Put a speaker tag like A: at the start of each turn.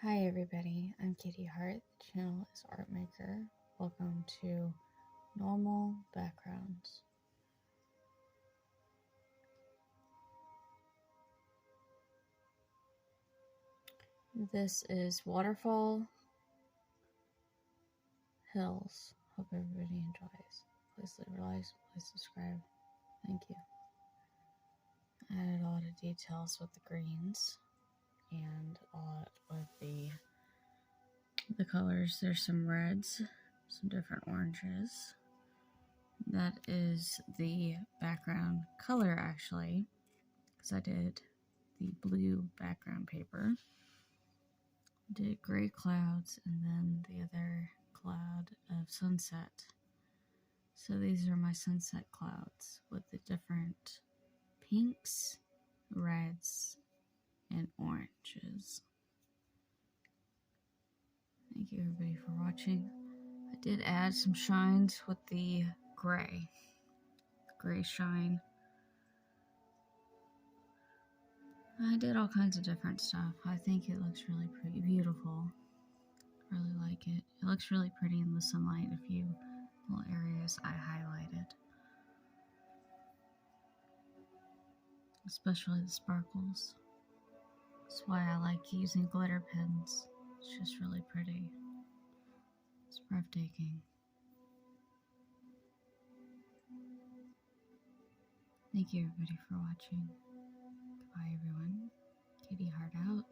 A: Hi everybody, I'm Katie Hart. The channel is Art Maker. Welcome to Normal Backgrounds. This is Waterfall Hills. Hope everybody enjoys. Please leave a like, please subscribe. Thank you. I added a lot of details with the greens and a lot with the colors. There's some reds, some different oranges. That is the background color actually, because I did the blue background paper. Did gray clouds and then the other cloud of sunset. So these are my sunset clouds with the different pinks, reds, and oranges. Thank you everybody for watching. I did add some shines with the gray shine. I did all kinds of different stuff. I think it looks really pretty, beautiful. Really like it. It looks really pretty in the sunlight, a few little areas I highlighted. Especially the sparkles. That's why I like using glitter pens. It's just really pretty. It's breathtaking. Thank you everybody for watching. Goodbye everyone. Katie Hart out.